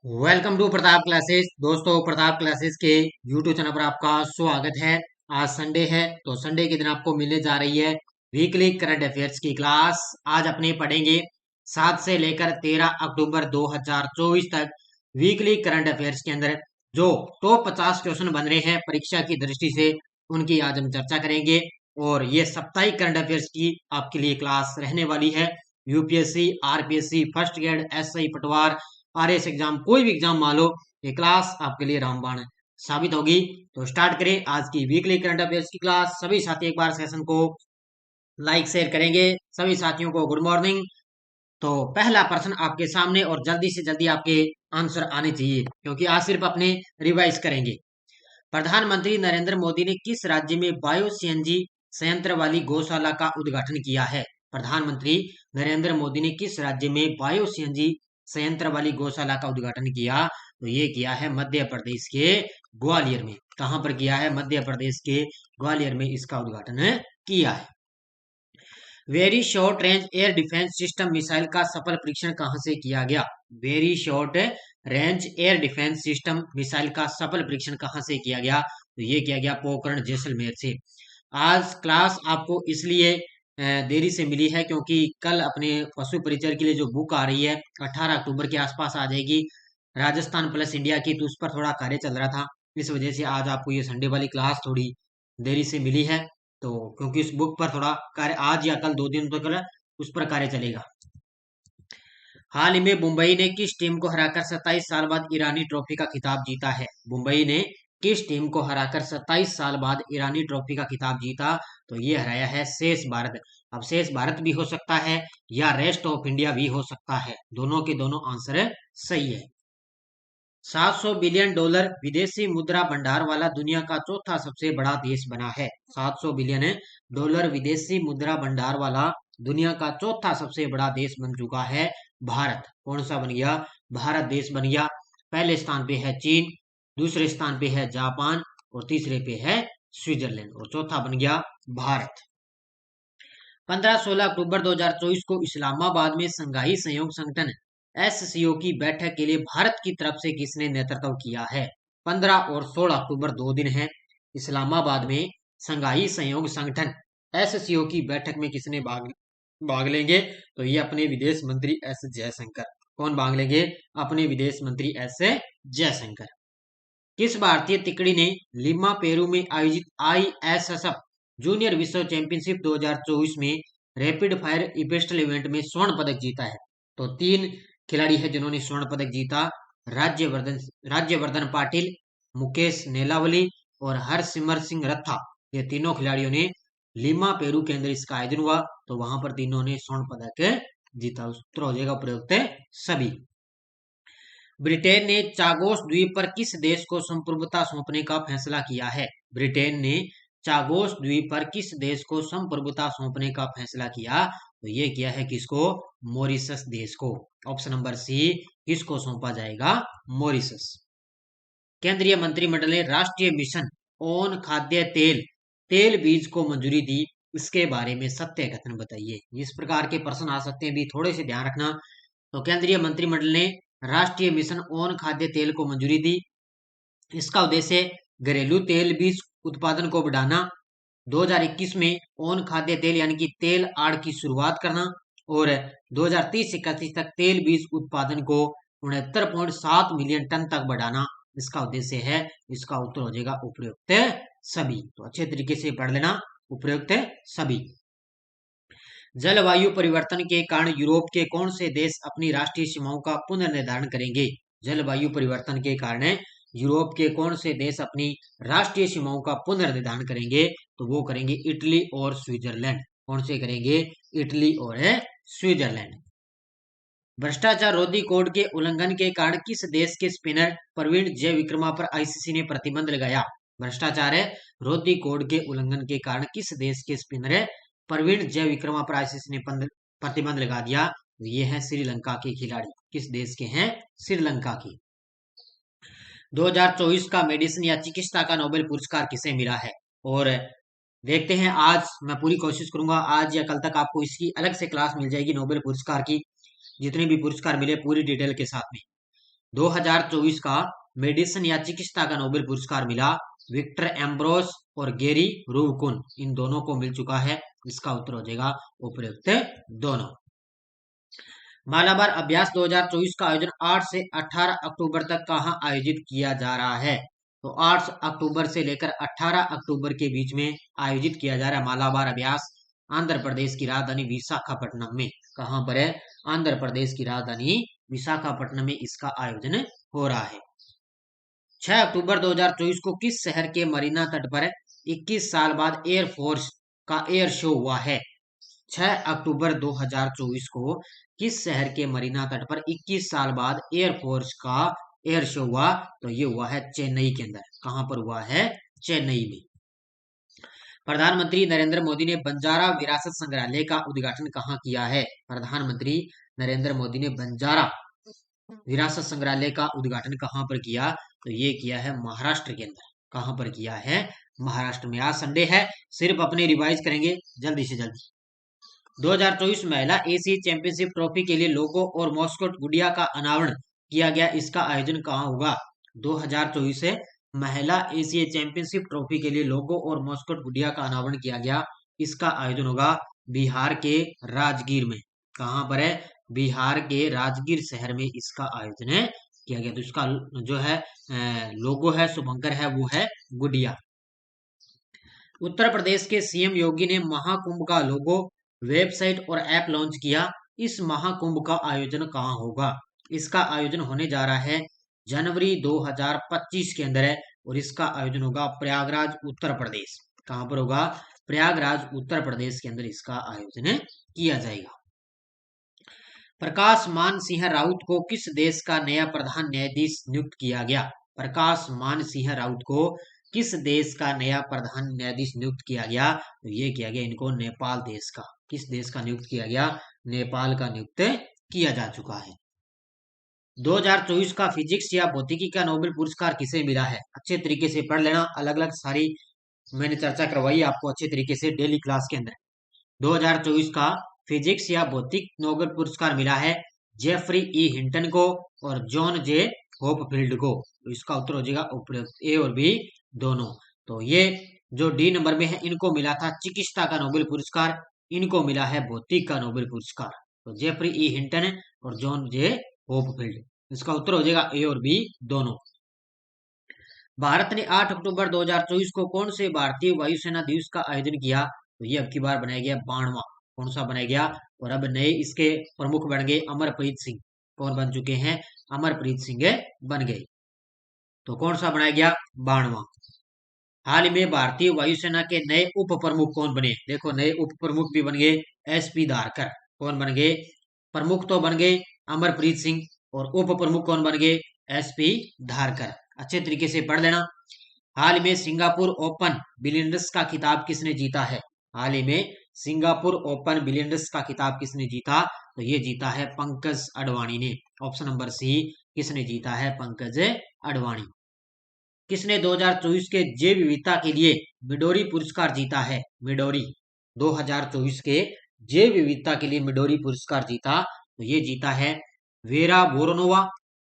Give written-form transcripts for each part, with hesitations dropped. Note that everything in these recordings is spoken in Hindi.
Welcome to Pratap classes. दोस्तों, प्रताप क्लासेस के यूट्यूब चैनल पर आपका स्वागत है। आज संडे है तो संडे के दिन आपको मिलने जा रही है वीकली करंट अफेयर्स की क्लास। आज अपने पढ़ेंगे 7 से लेकर 13 अक्टूबर 2024 तक वीकली करंट अफेयर्स के अंदर जो टॉप 50 क्वेश्चन बन रहे हैं परीक्षा की दृष्टि से, उनकी आज हम चर्चा करेंगे। और ये साप्ताहिक करंट अफेयर्स की आपके लिए क्लास रहने वाली है। UPSC, RPSC, first grade, SI पटवार, आरएस एग्जाम, कोई भी एग्जाम मान लो, ये क्लास आपके लिए रामबाण साबित होगी। तो स्टार्ट करें आज की वीकली करंट अफेयर्स की क्लास। सभी साथी एक बार सेशन को लाइक शेयर करेंगे। सभी साथियों को गुड मॉर्निंग। तो पहला प्रश्न आपके सामने और जल्दी से जल्दी आपके आंसर आने चाहिए, क्योंकि आज सिर्फ अपने रिवाइज करेंगे। प्रधानमंत्री नरेंद्र मोदी ने किस राज्य में बायो सीएनजी संयंत्र वाली गौशाला का उद्घाटन किया है? प्रधानमंत्री नरेंद्र मोदी ने किस राज्य में बायो सीएनजी संयंत्र वाली गौशाला का उद्घाटन किया? तो ये किया है मध्य प्रदेश के ग्वालियर में। कहां पर किया है? मध्य प्रदेश के ग्वालियर में इसका उद्घाटन किया है। Very short range air defence system missile का सफल परीक्षण कहां से किया गया? Very short range air defence system missile का सफल परीक्षण कहां से किया गया? तो ये किया गया पोखरण जैसलमेर से। आज क्लास आपको इसलिए देरी से मिली है क्योंकि कल अपने पशु परिचय के लिए जो बुक आ रही है 18 अक्टूबर के आसपास आ जाएगी, राजस्थान प्लस इंडिया की, तो उस पर थोड़ा कार्य चल रहा था। इस वजह से आज आपको ये संडे वाली क्लास थोड़ी देरी से मिली है। तो क्योंकि इस बुक पर थोड़ा कार्य आज या कल 2 दिन तो कल उस पर कार्य चलेगा। हाल ही में मुंबई ने किस टीम को हराकर 27 साल बाद ईरानी ट्रॉफी का खिताब जीता है? मुंबई ने किस टीम को हराकर 27 साल बाद ईरानी ट्रॉफी का खिताब जीता? तो ये हराया है शेष भारत। अब शेष भारत भी हो सकता है या रेस्ट ऑफ इंडिया भी हो सकता है, दोनों के दोनों आंसर सही है। $700 बिलियन विदेशी मुद्रा भंडार वाला दुनिया का चौथा सबसे बड़ा देश बना है। $700 बिलियन विदेशी मुद्रा भंडार वाला दुनिया का चौथा सबसे बड़ा देश बन चुका है भारत। कौन सा बन गया? भारत देश बन गया। पहले स्थान पे है चीन, दूसरे स्थान पे है जापान और तीसरे पे है स्विट्जरलैंड, और चौथा बन गया भारत। 15-16 अक्टूबर 2024 को इस्लामाबाद में संघाई सहयोग संगठन एससीओ की बैठक के लिए भारत की तरफ से किसने नेतृत्व किया है? 15 और 16 अक्टूबर 2 दिन है। इस्लामाबाद में संघाई सहयोग संगठन एससीओ की बैठक में किसने भाग भाग लेंगे? तो ये अपने विदेश मंत्री एस जयशंकर। कौन भाग लेंगे? अपने विदेश मंत्री एस जयशंकर। किस भारतीय तिकड़ी ने लिमा पेरू में आयोजित आईएसएसएफ जूनियर विश्व चैंपियनशिप 2024 में रैपिड फायर पिस्टल इवेंट में स्वर्ण पदक जीता है? तो 3 खिलाड़ी है जिन्होंने स्वर्ण पदक जीता। राज्यवर्धन राज्यवर्धन पाटिल, मुकेश नेलावली और हरसिमरत सिंह रथा। ये तीनों खिलाड़ियों ने लिमा पेरू के अंदर इसका आयोजन हुआ, तो वहां पर तीनों ने स्वर्ण पदक जीता। उत्तर हो जाएगा प्रयुक्त सभी। ब्रिटेन ने चागोस द्वीप पर किस देश को संप्रभुता सौंपने का फैसला किया है? ब्रिटेन ने चागोस द्वीप पर किस देश को संप्रभुता सौंपने का फैसला किया? तो ये किया है किसको? मॉरिशस देश को। ऑप्शन नंबर सी, किसको सौंपा जाएगा? मॉरिशस। केंद्रीय मंत्रिमंडल ने राष्ट्रीय मिशन ऑन खाद्य तेल तेल बीज को मंजूरी दी, इसके बारे में सत्य कथन बताइए। इस प्रकार के प्रश्न आ सकते हैं, भी थोड़े से ध्यान रखना। तो केंद्रीय मंत्रिमंडल ने राष्ट्रीय मिशन ऑन खाद्य तेल को मंजूरी दी। इसका उद्देश्य घरेलू तेल बीज उत्पादन को बढ़ाना, 2021 में ऑन खाद्य तेल यानी कि तेल आड़ की शुरुआत करना, और 2030-31 तक तेल बीज उत्पादन को 69.7 मिलियन टन तक बढ़ाना, इसका उद्देश्य है। इसका उत्तर हो जाएगा उपयुक्त सभी। तो अच्छे तरीके से पढ़ लेना, उपयुक्त सभी। जलवायु परिवर्तन के कारण यूरोप के कौन से देश अपनी राष्ट्रीय सीमाओं का पुनर्निर्धारण करेंगे? जलवायु परिवर्तन के कारण यूरोप के कौन से देश अपनी राष्ट्रीय सीमाओं का पुनर्निर्धारण करेंगे? तो वो करेंगे इटली और स्विट्जरलैंड। कौन से करेंगे? इटली और स्विट्जरलैंड। भ्रष्टाचार रोधी कोड के उल्लंघन के कारण किस देश के स्पिनर प्रवीण जयविक्रमा पर आईसीसी ने प्रतिबंध लगाया? भ्रष्टाचार रोधी कोड के उल्लंघन के कारण किस देश के स्पिनर प्रवीण जयविक्रमा पर आईसीसी ने प्रतिबंध लगा दिया? ये है श्रीलंका के खिलाड़ी। किस देश के हैं? श्रीलंका के। 2024 का मेडिसिन या चिकित्सा का नोबेल पुरस्कार किसे मिला है? और देखते हैं, आज मैं पूरी कोशिश करूंगा आज या कल तक आपको इसकी अलग से क्लास मिल जाएगी नोबेल पुरस्कार की, जितने भी पुरस्कार मिले पूरी डिटेल के साथ में। 2024 का मेडिसिन या चिकित्सा का नोबेल पुरस्कार मिला विक्टर एम्ब्रोस और गेरी रूबकुन, इन दोनों को मिल चुका है। इसका उत्तर हो जाएगा उपयुक्त दोनों। मालाबार अभ्यास 2024 का आयोजन 8 से 18 अक्टूबर तक कहां आयोजित किया जा रहा है? तो 8 अक्टूबर से लेकर 18 अक्टूबर के बीच में आयोजित किया जा रहा है मालाबार अभ्यास, आंध्र प्रदेश की राजधानी विशाखापट्टनम में। कहां पर है? आंध्र प्रदेश की राजधानी विशाखापट्टनम में इसका आयोजन हो रहा है। 6 अक्टूबर 2024 को किस शहर के मरीना तट पर 21 साल बाद एयरफोर्स का एयर शो हुआ है? 6 अक्टूबर 2024 को किस शहर के मरीना तट पर 21 साल बाद एयरफोर्स का एयर शो हुआ? तो ये हुआ है चेन्नई के अंदर। कहां पर हुआ है? चेन्नई में। प्रधानमंत्री नरेंद्र मोदी ने बंजारा विरासत संग्रहालय का उद्घाटन कहां किया है? प्रधानमंत्री नरेंद्र मोदी ने बंजारा विरासत संग्रहालय का उद्घाटन कहां पर किया? तो ये किया है महाराष्ट्र के अंदर। कहां पर किया है? महाराष्ट्र में। आज संडे है, सिर्फ अपने रिवाइज करेंगे जल्दी से जल्दी। 2024 महिला एशिया चैंपियनशिप ट्रॉफी के लिए लोगो और मॉस्कोट गुड़िया का अनावरण किया गया, इसका आयोजन कहां होगा? 2024 महिला एशिया चैंपियनशिप ट्रॉफी के लिए लोगो और मॉस्कोट गुड़िया का अनावरण किया गया, इसका आयोजन होगा बिहार के राजगीर में। कहां पर है? बिहार के राजगीर शहर में इसका आयोजन किया गया। तो इसका जो है लोगो है, शुभंकर है, वो है गुड़िया। उत्तर प्रदेश के सीएम योगी ने महाकुंभ का लोगो, वेबसाइट और ऐप लॉन्च किया, इस महाकुंभ का आयोजन कहां होगा? इसका आयोजन होने जा रहा है जनवरी 2025 के अंदर है, और इसका आयोजन होगा प्रयागराज उत्तर प्रदेश। कहां पर होगा? प्रयागराज उत्तर प्रदेश के अंदर इसका आयोजन किया जाएगा। प्रकाश मान सिंह राउत को किस देश का नया प्रधान न्यायाधीश नियुक्त किया गया? प्रकाश मान सिंह राउत को किस देश का नया प्रधान न्यायाधीश नियुक्त किया गया? तो ये किया गया इनको नेपाल देश का। किस देश का नियुक्त किया गया? नेपाल का नियुक्त किया जा चुका है। 2024 का फिजिक्स या भौतिकी का नोबेल पुरस्कार किसे मिला है? अच्छे तरीके से पढ़ लेना, अलग अलग सारी मैंने चर्चा करवाई आपको अच्छे तरीके से डेली क्लास के अंदर। 2024 का फिजिक्स या भौतिक नोबेल पुरस्कार मिला है जेफरी ई हिंटन को और जॉन जे होपफील्ड को। तो इसका उत्तर हो जाएगा उपयुक्त ए और बी दोनों। तो ये जो डी नंबर में है इनको मिला था चिकित्सा का नोबेल पुरस्कार, इनको मिला है भौतिक का नोबेल पुरस्कार। तो जेफरी ई हिंटन और जॉन जे होपफील्ड। इसका उत्तर हो जाएगा ए और बी दोनों। भारत ने 8 अक्टूबर 2024 को कौन से भारतीय वायुसेना दिवस का आयोजन किया? तो ये अब की बार बनाया गया 92वां। कौन सा बनाया गया? और अब नए इसके प्रमुख बन गए अमरप्रीत सिंह। कौन बन चुके हैं? अमरप्रीत सिंह बन गए। तो कौन सा बनाया गया? 92वां। हाल ही में भारतीय वायुसेना के नए उप प्रमुख कौन बने? देखो नए उप प्रमुख भी बन गए एसपी धारकर। कौन बन गए? प्रमुख तो बन गए अमरप्रीत सिंह, और उप प्रमुख कौन बन गए? एसपी धारकर। अच्छे तरीके से पढ़ लेना। हाल ही में सिंगापुर ओपन बिलियनर्स का खिताब किसने जीता है? हाल ही में सिंगापुर ओपन बिलियनर्स का खिताब किसने जीता? तो ये जीता है पंकज अडवाणी ने। ऑप्शन नंबर सी, किसने जीता है? पंकज अडवाणी। किसने 2024 के जैव विविधता के लिए मिडोरी पुरस्कार जीता है? मिडोरी 2024 के जैव विविधता के लिए मिडोरी पुरस्कार जीता, तो ये जीता है वेरा बोरोनोवा,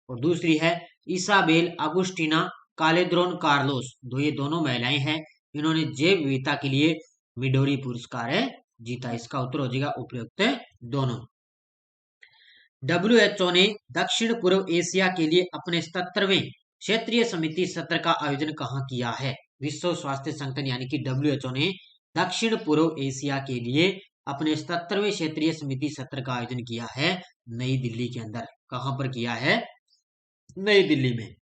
और दूसरी है इसाबेल अगुस्टीना कालेद्रोन कार्लोस। ये दोनों महिलाएं हैं, इन्होंने जैव विविधता के लिए मिडोरी पुरस्कार जीता। इसका उत्तर हो जाएगा उपयुक्त दोनों। WHO ने दक्षिण पूर्व एशिया के लिए अपने 77वें क्षेत्रीय समिति सत्र का आयोजन कहां किया है? विश्व स्वास्थ्य संगठन यानी कि WHO ने दक्षिण पूर्व एशिया के लिए अपने 77वें क्षेत्रीय समिति सत्र का आयोजन किया है नई दिल्ली के अंदर। कहां पर किया है? नई दिल्ली में।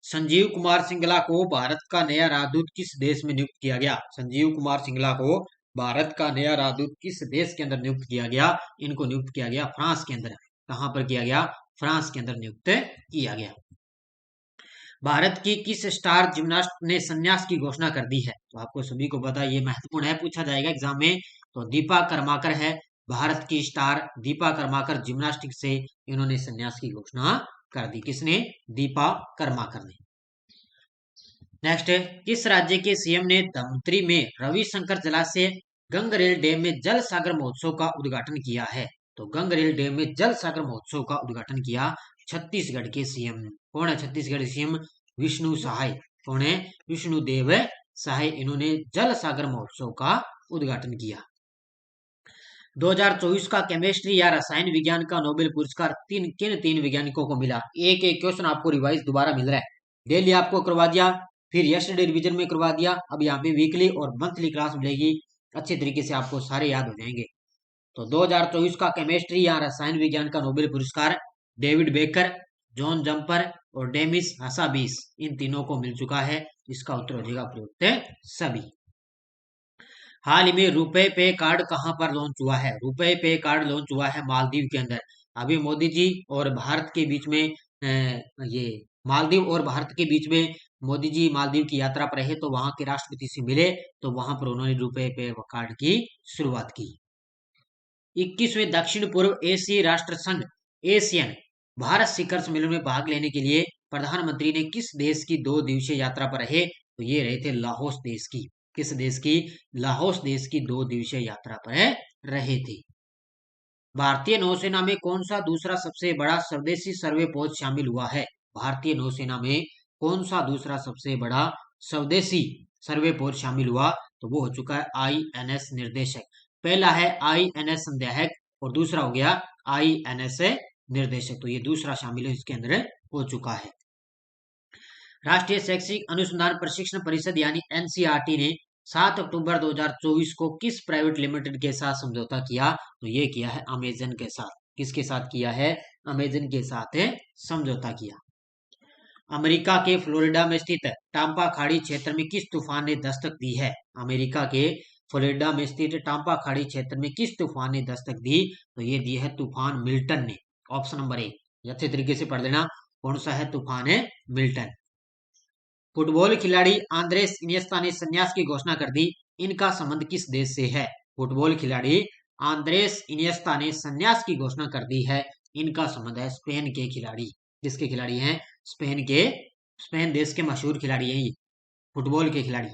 संजीव कुमार सिंगला को भारत का नया राजदूत किस देश में नियुक्त किया गया? संजीव कुमार सिंगला को भारत का नया राजदूत किस देश के अंदर नियुक्त किया गया? इनको नियुक्त किया गया फ्रांस के अंदर। कहां पर किया गया? फ्रांस के अंदर नियुक्त किया गया। भारत की किस स्टार जिम्नास्ट ने संन्यास की घोषणा कर दी है? तो आपको सभी को पता है, ये महत्वपूर्ण है, पूछा जाएगा एग्जाम में। तो दीपा कर्माकर है भारत की स्टार। दीपा कर्माकर जिम्नास्टिक से इन्होंने संन्यास की घोषणा कर दी। किसने? दीपा कर्माकर ने। नेक्स्ट है, किस राज्य के सीएम ने धमतरी में रविशंकर जलाशय गंगरेल डैम में जल सागर महोत्सव का उद्घाटन किया है? तो गंगरेल डैम में जल सागर महोत्सव का उद्घाटन किया छत्तीसगढ़ के सीएम। कौन है छत्तीसगढ़ सीएम? विष्णु सहाय। कौन है? विष्णु देव सहाय। इन्होंने जल सागर महोत्सव का उद्घाटन किया। 2024 का केमिस्ट्री या रसायन विज्ञान का नोबेल पुरस्कार किन वैज्ञानिकों को मिला? एक एक क्वेश्चन आपको रिवाइज दोबारा मिल रहा है। डेली आपको करवा दिया, फिर यस्टरडे रिवीजन में करवा दिया, अब यहाँ पे वीकली और मंथली क्लास मिलेगी। अच्छे तरीके से आपको सारे याद हो जाएंगे। तो 2024 का केमिस्ट्री या रसायन विज्ञान का नोबेल पुरस्कार डेविड बेकर, जॉन जम्पर और डेमिस हसाबीस, इन तीनों को मिल चुका है। इसका उत्तर हो जाएगा प्रयुक्त सभी। हाल ही में रुपए पे कार्ड कहां पर लॉन्च हुआ है? रुपए पे कार्ड लॉन्च हुआ है मालदीव के अंदर। अभी मोदी जी और भारत के बीच में ये मालदीव और भारत के बीच में मोदी जी मालदीव की यात्रा पर रहे, तो वहां के राष्ट्रपति से मिले, तो वहां पर उन्होंने रुपए पे कार्ड की शुरुआत की। 21वें दक्षिण पूर्व एशियाई राष्ट्र संघ एशियन भारत शिखर सम्मेलन में भाग लेने के लिए प्रधानमंत्री ने किस देश की 2 दिवसीय यात्रा पर रहे? तो ये रहे थे लाहौस देश की। किस देश की? लाहौस देश की 2 दिवसीय यात्रा पर रहे थे। भारतीय नौसेना में कौन सा दूसरा सबसे बड़ा स्वदेशी सर्वे पोत शामिल हुआ है? भारतीय नौसेना में कौन सा दूसरा सबसे बड़ा स्वदेशी सर्वे पोत शामिल हुआ? तो वो हो चुका है INS निर्देशक। पहला है INS संदेहक और दूसरा हो गया INS निर्देशक। तो ये दूसरा शामिल है, इसके अंदर हो चुका है। राष्ट्रीय शैक्षिक अनुसंधान प्रशिक्षण परिषद यानी NCERT ने 7 अक्टूबर 2024 को किस प्राइवेट लिमिटेड के साथ समझौता किया? तो ये किया है अमेजन के साथ। किसके साथ किया है? अमेजन के साथ समझौता किया। अमेरिका के फ्लोरिडा में स्थित टाम्पा खाड़ी क्षेत्र में किस तूफान ने दस्तक दी है? अमेरिका के फ्लोरिडा में स्थित टाम्पा खाड़ी क्षेत्र में किस तूफान ने दस्तक दी? तो ये दी है तूफान मिल्टन ने। ऑप्शन नंबर 1 अच्छे तरीके से पढ़ लेना, कौन सा है? तूफान है मिल्टन। फुटबॉल खिलाड़ी आंद्रेस इनिएस्ता ने संन्यास की घोषणा कर दी, इनका संबंध किस देश से है? फुटबॉल खिलाड़ी आंद्रेस इनिएस्ता ने संन्यास की घोषणा कर दी है, इनका संबंध है स्पेन के खिलाड़ी। किसके खिलाड़ी हैं? स्पेन देश के मशहूर खिलाड़ी हैं ये फुटबॉल के खिलाड़ी।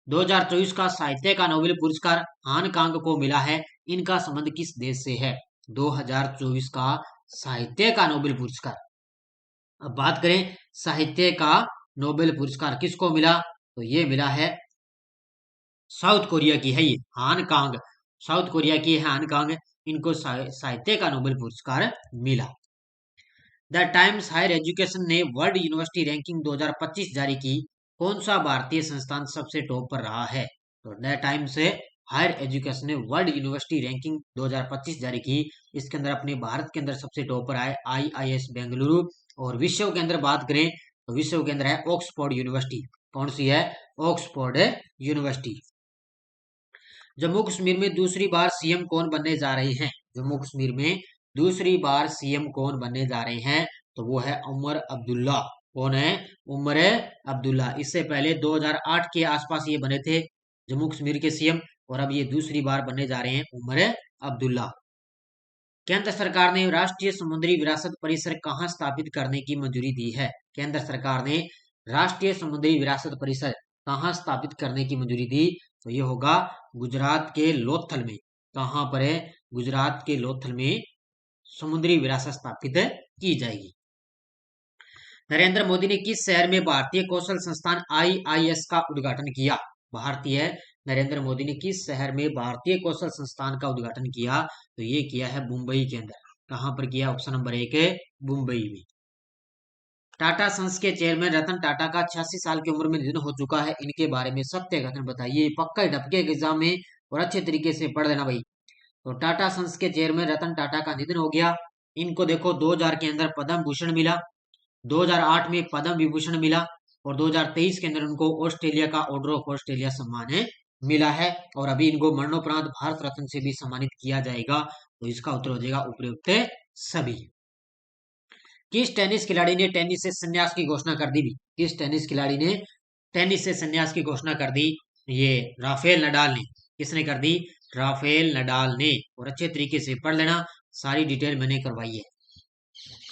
2024 का साहित्य का नोबेल पुरस्कार हांगकांग को मिला है, इनका संबंध किस देश से है? 2024 का साहित्य का नोबेल पुरस्कार। अब बात करें साहित्य का नोबेल पुरस्कार किसको मिला? तो ये मिला है साउथ कोरिया की है, ये हांगकांग, साउथ कोरिया की है हांगकांग, इनको साहित्य का नोबेल पुरस्कार मिला। द टाइम्स हायर एजुकेशन ने वर्ल्ड यूनिवर्सिटी रैंकिंग 2025 जारी की, कौन सा भारतीय संस्थान सबसे टॉप पर रहा है? तो द टाइम्स हायर एजुकेशन ने वर्ल्ड यूनिवर्सिटी रैंकिंग 2025 जारी की, इसके अंदर अपने भारत के अंदर सबसे टॉप पर आए IIS बेंगलुरु। और विश्व के अंदर बात करें तो विश्व के अंदर है ऑक्सफोर्ड यूनिवर्सिटी। कौन सी है? Oxford university. जम्मू कश्मीर में दूसरी बार CM कौन बनने जा रहे हैं? जम्मू कश्मीर में दूसरी बार CM कौन बनने जा रहे हैं? तो वो है उमर अब्दुल्ला। कौन है? उमर अब्दुल्ला। इससे पहले 2008 के आसपास ये बने थे जम्मू कश्मीर के CM, और अब ये दूसरी बार बनने जा रहे हैं उमर अब्दुल्ला। केंद्र सरकार ने राष्ट्रीय समुद्री विरासत परिसर कहाँ स्थापित करने की मंजूरी दी है? केंद्र सरकार ने राष्ट्रीय समुद्री विरासत परिसर कहाँ स्थापित करने की मंजूरी दी? तो ये होगा गुजरात के लोथल में। कहाँ पर है? गुजरात के लोथल में समुद्री विरासत स्थापित की जाएगी। नरेंद्र मोदी ने किस शहर में भारतीय कौशल संस्थान IIS का उद्घाटन किया? नरेंद्र मोदी ने किस शहर में भारतीय कौशल संस्थान का उद्घाटन किया? तो ये किया है मुंबई के अंदर। कहां पर किया? ऑप्शन नंबर 1 है मुंबई में। टाटा सन्स के चेयरमैन रतन टाटा का 86 साल की उम्र में निधन हो चुका है, इनके बारे में सत्य कथन बताइए। पक्का ढपके एग्जाम में और अच्छे तरीके से पढ़ लेना भाई। तो टाटा सन्स के चेयरमैन रतन टाटा का निधन हो गया। इनको देखो 2000 के अंदर पद्म भूषण मिला, 2008 में पद्म विभूषण मिला, और 2023 के अंदर उनको ऑस्ट्रेलिया का ऑर्डर ऑफ ऑस्ट्रेलिया सम्मान मिला है, और अभी इनको मरणोपरांत भारत रत्न से भी सम्मानित किया जाएगा। तो इसका उत्तर हो जाएगा उपयुक्त सभी। किस टेनिस खिलाड़ी ने टेनिस से संन्यास की घोषणा कर दी? किस टेनिस खिलाड़ी ने टेनिस से संन्यास की घोषणा कर दी? ये राफेल नडाल ने। किसने कर दी? राफेल नडाल ने। और अच्छे तरीके से पढ़ लेना, सारी डिटेल मैंने करवाई है।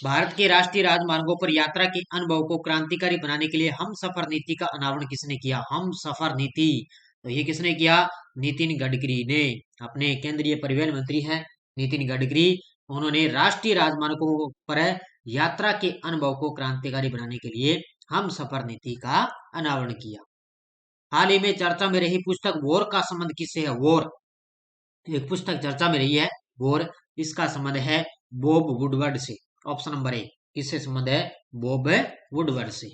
भारत के राष्ट्रीय राजमार्गों पर यात्रा के अनुभव को क्रांतिकारी बनाने के लिए हम सफर नीति का अनावरण किसने किया? हम सफर नीति, तो ये किसने किया? नितिन गडकरी ने। अपने केंद्रीय परिवहन मंत्री हैं नितिन गडकरी, उन्होंने राष्ट्रीय राजमार्गों पर यात्रा के अनुभव को क्रांतिकारी बनाने के लिए हम सफर नीति का अनावरण किया। हाल ही में चर्चा में रही पुस्तक वॉर का संबंध किससे है? वॉर एक पुस्तक चर्चा में रही है वॉर, इसका संबंध है बॉब वुडवर्ड से। ऑप्शन नंबर ए, किससे संबंध है? बॉब वुडवर्ड से।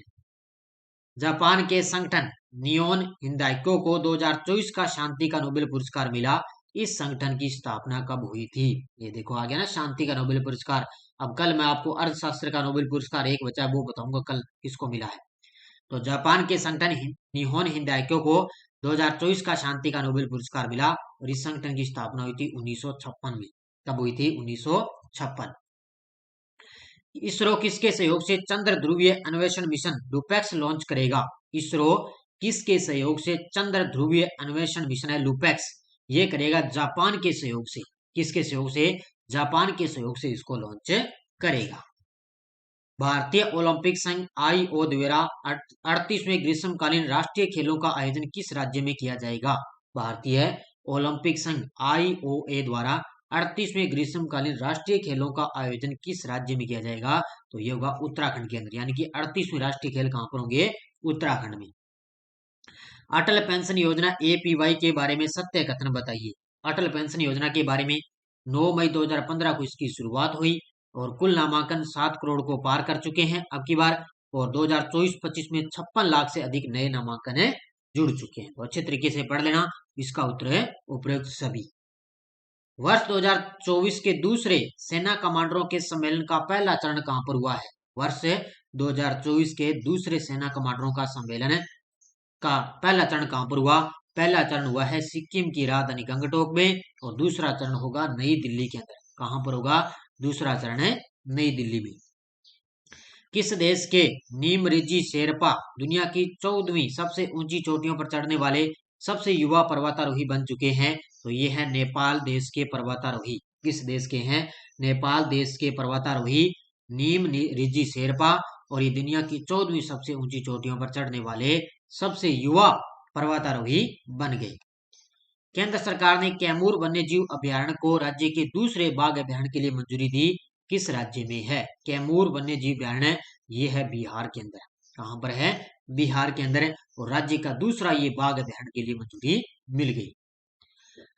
जापान के संगठन नियोन हिंदाइको को 2024 का शांति का नोबेल पुरस्कार मिला। इस संगठन की स्थापना कब हुई थी? ये देखो आ गया ना शांति का नोबेल पुरस्कार। अब कल मैं आपको अर्थशास्त्र का नोबेल पुरस्कार एक बचा वो बताऊंगा कल किसको मिला है। तो जापान के संगठन निहोन हिंदाइको को 2024 का शांति का नोबेल पुरस्कार मिला और इस संगठन की स्थापना हुई थी 1956 में। कब हुई थी? 1956। इसरो किसके सहयोग से चंद्र ध्रुवीय अन्वेषण मिशन लुपेक्स लॉन्च करेगा? इसरो किसके सहयोग से चंद्र ध्रुवीय अन्वेषण मिशन है लुपेक्स, ये करेगा जापान के सहयोग से। किसके सहयोग से? जापान के सहयोग से इसको लॉन्च करेगा। भारतीय ओलंपिक संघ आईओ द्वारा 38वें ग्रीष्मकालीन राष्ट्रीय खेलों का आयोजन किस राज्य में किया जाएगा? भारतीय ओलंपिक संघ आईओए द्वारा 38वें ग्रीष्मकालीन राष्ट्रीय खेलों का आयोजन किस राज्य में किया जाएगा? तो ये होगा उत्तराखंड के अंदर, यानी कि 38वें राष्ट्रीय खेल कहां पर होंगे? उत्तराखंड में। अटल पेंशन योजना एपीवाई के बारे में सत्य कथन बताइए। अटल पेंशन योजना के बारे में 9 मई 2015 को इसकी शुरुआत हुई और कुल नामांकन 7 करोड़ को पार कर चुके हैं अब की बार, और 2024-25 में 56 लाख से अधिक नए नामांकन जुड़ चुके हैं। तो अच्छे तरीके से पढ़ लेना, इसका उत्तर है उपयुक्त सभी। वर्ष 2024 के दूसरे सेना कमांडरों के सम्मेलन का पहला चरण कहां पर हुआ है? वर्ष 2024 के दूसरे सेना कमांडरों का सम्मेलन का पहला चरण कहां पर हुआ? पहला चरण हुआ है सिक्किम की राजधानी गंगटोक में और दूसरा चरण होगा नई दिल्ली के अंदर। कहां पर होगा? दूसरा चरण है नई दिल्ली में। किस देश के नीमरिजी शेरपा दुनिया की 14वीं सबसे ऊंची चोटियों पर चढ़ने वाले सबसे युवा पर्वतारोही बन चुके हैं? तो ये है नेपाल देश के पर्वतारोही। किस देश के हैं? नेपाल देश के पर्वतारोही नीम रिजी शेरपा, और ये दुनिया की 14वीं सबसे ऊंची चोटियों पर चढ़ने वाले सबसे युवा पर्वतारोही बन गए। केंद्र सरकार ने कैमूर वन्यजीव अभयारण्य को राज्य के दूसरे बाघ अभयारण्य के लिए मंजूरी दी। किस राज्य में है कैमूर वन्यजीव अभयारण्य? ये है बिहार के अंदर। कहां पर है? बिहार के अंदर, और राज्य का दूसरा ये बाघ अभयारण्य के लिए मंजूरी मिल गई।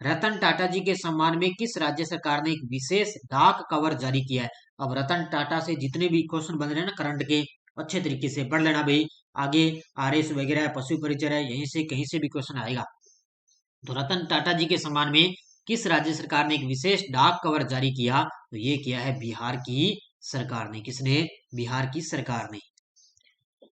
रतन टाटा जी के सम्मान में किस राज्य सरकार ने एक विशेष डाक कवर जारी किया है? अब रतन टाटा से जितने भी क्वेश्चन बन रहे हैं ना करंट के, अच्छे तरीके से पढ़ लेना भाई। आगे आरएस वगैरह है, पशु परिचय है, यहीं से कहीं से भी क्वेश्चन आएगा। तो रतन टाटा जी के सम्मान में किस राज्य सरकार ने एक विशेष डाक कवर जारी किया? तो ये किया है बिहार की सरकार ने। किसने? बिहार की सरकार ने।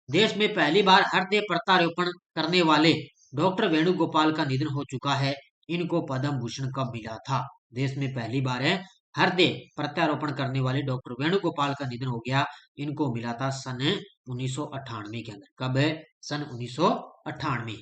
देश में पहली बार हृदय प्रत्यारोपण करने वाले डॉक्टर वेणुगोपाल का निधन हो चुका है। इनको पद्म भूषण कब मिला था? देश में पहली बार है हृदय प्रत्यारोपण करने वाले डॉक्टर वेणुगोपाल का निधन हो गया। इनको मिला था सन 1998 के अंदर। कब है? सन 1998।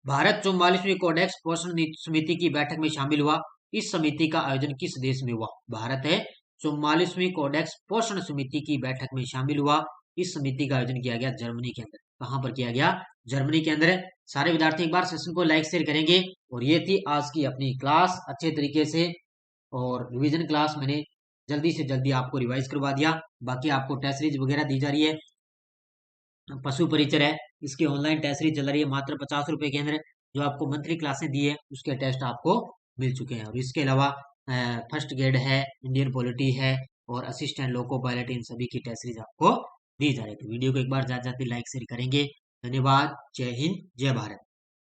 भारत 44वीं कोडेक्स पोषण समिति की बैठक में शामिल हुआ। इस समिति का आयोजन किस देश में हुआ? भारत है 44वीं कोडेक्स पोषण समिति की बैठक में शामिल हुआ। इस समिति का आयोजन किया गया जर्मनी के अंदर। कहां पर किया गया? जर्मनी के अंदर। सारे विद्यार्थी एक बार सेशन को लाइक शेयर करेंगे। और ये थी आज की अपनी क्लास अच्छे तरीके से, और रिवीजन क्लास मैंने जल्दी से जल्दी आपको रिवाइज करवा दिया। बाकी आपको टेस्ट सीरीज वगैरह दी जा रही है। पशु परिचय है, इसकी ऑनलाइन टेस्ट सीरीज चल रही है मात्र 50 रुपए के अंदर। जो आपको मंथली क्लासें दी है उसके टेस्ट आपको मिल चुके हैं। और इसके अलावा फर्स्ट ग्रेड है, इंडियन पॉलिटी है, और असिस्टेंट लोको पायलट, इन सभी की टेस्ट सीरीज आपको दी जा रही है। तो वीडियो को एक बार जाते जाते लाइक शेयर करेंगे। धन्यवाद। जय हिंद, जय भारत।